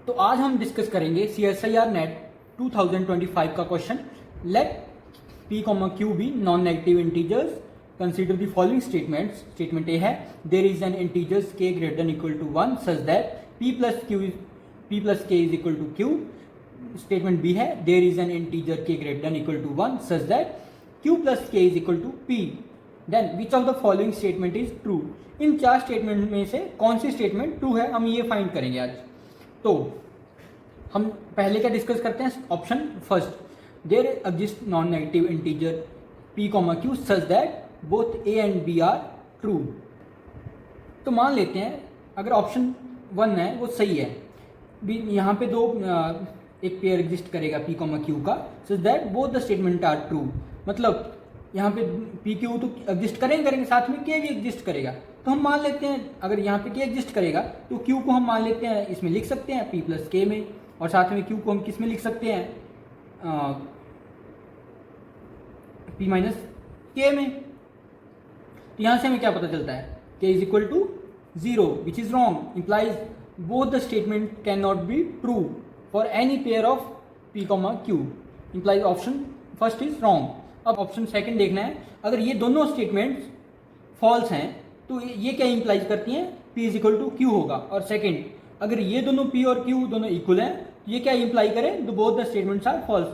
तो आज हम डिस्कस करेंगे CSIR नेट 2025 का question. Let P, Q be non negative integers, consider the following statements. Statement A है there is an integers k greater than equal to 1 such that P plus k is equal to Q। Statement B है there is an integer k greater than equal to 1 such that Q plus k is equal to P। Then which of the following statement is true. इन चार statement में से कौन सी statement true है, हम ये find करेंगे आज। तो हम पहले क्या डिस्कस करते हैं, option first, there exist non negative integer P, Q such that both A and B are true. तो मान लेते हैं अगर ऑप्शन 1 है वो सही है, यहाँ पे दो एक पेयर एग्जिस्ट करेगा P, Q का, such that both the statement are true. मतलब यहाँ पे P, Q तो एग्जिस्ट करेंगे, साथ में K भी एग्जिस्ट करेगा। तो हम मान लेते हैं अगर यहाँ पे K एग्जिस्ट करेगा तो Q को हम मान लेते हैं इसमें लिख सकते हैं P प्लस K में, और साथ में Q को हम किस में लिख सकते हैं P माइनस K में। तो यहाँ से हमें क्या पता चलता है, K is equal to 0 which is wrong, implies both the statement can not be true for any pair of P, Q। Implies option first is wrong. अब ऑप्शन सेकंड देखना है, अगर ये दोनों स्टेटमेंट्स फॉल्स हैं तो ये क्या इंप्लाइज करती हैं, P is equal to Q होगा। और सेकंड, अगर ये दोनों P और Q दोनों इक्वल हैं तो ये क्या इंप्लाई करें, तो both the statements are false.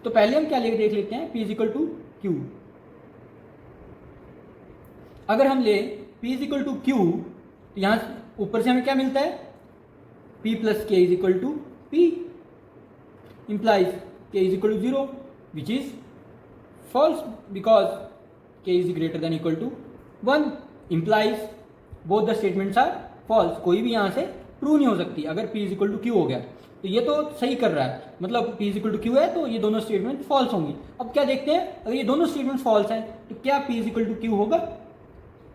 तो पहले हम क्या देख लेते हैं, P is equal to Q। अगर हम ले P is equal to Q तो यहाँ ऊपर से हमें क्या मिलता है, P plus K is equal to P, implies K is equal to 0 which is false because k is greater than equal to 1, implies both the statements are false। कोई भी यहाँ से ट्रू नहीं हो सकती अगर P is equal to Q हो गया। तो ये तो सही कर रहा है, मतलब P is equal to Q है तो ये दोनों स्टेटमेंट फॉल्स होंगी। अब क्या देखते हैं, अगर ये दोनों स्टेटमेंट फॉल्स हैं तो क्या P is equal to Q होगा,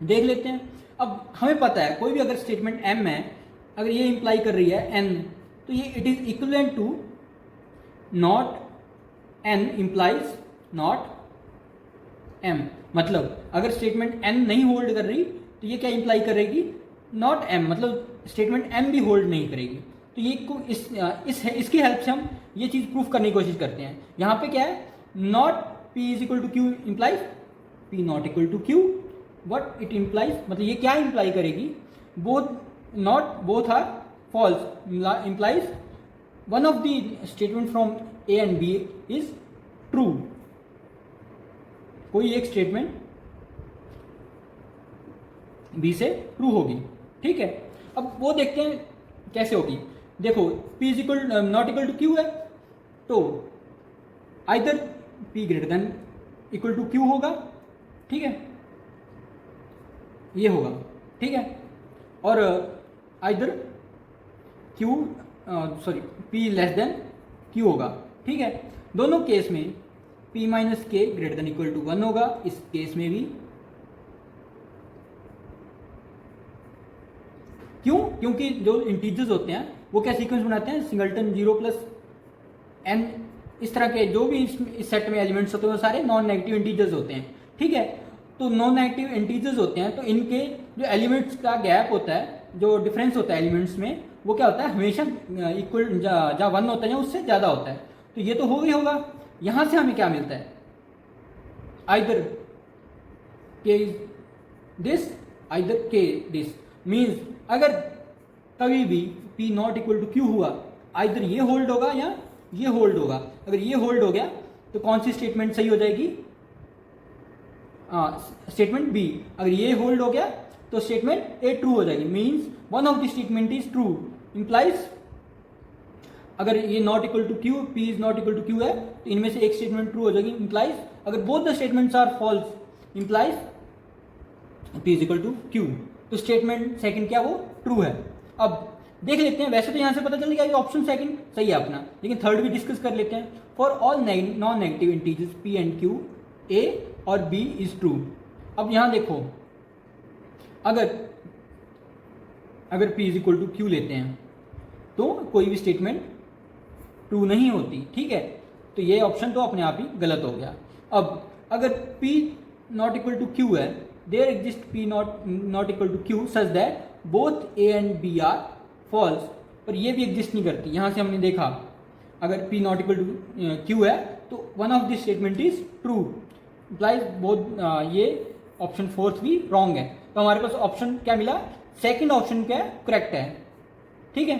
देख लेते हैं। अब हमें पता है कोई भी अगर स्टेटमेंट M है, अगर ये इंप्लाई कर रही है N, तो ये it is equivalent to not N implies not M। मतलब अगर स्टेटमेंट N नहीं होल्ड कर रही तो ये क्या इंप्लाई करेगी, नॉट M, मतलब स्टेटमेंट M भी होल्ड नहीं करेगी। तो ये को इसकी हेल्प से हम ये चीज़ प्रूफ करने की कोशिश करते हैं। यहाँ पे क्या है, not P is equal to Q implies P not equal to Q। What it implies, मतलब ये क्या इंप्लाई करेगी, both are false, implies one of the statement from A and B is true. कोई एक स्टेटमेंट B से true होगी, ठीक है। अब वो देखते हैं कैसे होगी। देखो P is equal not equal to Q है तो either P greater than equal to Q होगा, ठीक है, ये होगा, ठीक है। और either P less than Q होगा, ठीक है। दोनों केस में P minus K greater than equal to 1 होगा, इस केस में भी। क्यों, क्योंकि जो इंटीजर्स होते हैं वो क्या सीक्वेंस बनाते हैं, सिंगलटन 0 प्लस n, इस तरह के जो भी इस सेट में एलिमेंट्स होते हैं वो सारे नॉन नेगेटिव इंटीजर्स होते हैं, ठीक है। तो नॉन नेगेटिव इंटीजर्स होते हैं तो इनके जो एलिमेंट्स का गैप होता है, जो डिफरेंस होता है एलिमेंट्स में, वो क्या होता है, हमेशा इक्वल जहाँ 1 होता है या उससे ज़्यादा होता है। तो ये तो हो ही होगा। यहाँ से हमें क्या मिलता है, either K this either K this, means अगर कभी भी P not equal to Q हुआ, आइदर ये होल्ड होगा या ये होल्ड होगा। अगर ये होल्ड हो गया तो कौन सी स्टेटमेंट सही हो जाएगी, स्टेटमेंट B। अगर ये होल्ड हो गया तो स्टेटमेंट A ट्रू हो जाएगी, means one of the statement is true, implies अगर ये not equal to Q, P is not equal to Q है तो इनमें से एक स्टेटमेंट ट्रू हो जाएगी, इंप्लाइज अगर both the statements are false, implies P is equal to Q। तो स्टेटमेंट सेकंड क्या, वो ट्रू है। अब देख लेते हैं, वैसे तो यहाँ से पता चल गया ऑप्शन सेकंड सही है अपना, लेकिन थर्ड भी डिस्कस कर लेते हैं। For all non negative integers P and Q A और B इज ट्रू। अब यहाँ देखो, अगर P is equal to Q लेते हैं तो कोई भी स्टेटमेंट ट्रू नहीं होती, ठीक है। तो ये ऑप्शन तो अपने आप ही गलत हो गया। अब अगर P not equal to Q है, there exists P not equal to Q such that both A and B are false, पर ये भी एग्जिस्ट नहीं करती। यहाँ से हमने देखा अगर P not equal to Q है तो one of this statement is true, implies both ये ऑप्शन फोर्थ भी रॉन्ग है। तो हमारे पास ऑप्शन क्या मिला, सेकंड ऑप्शन क्या है करेक्ट है। ठीक है।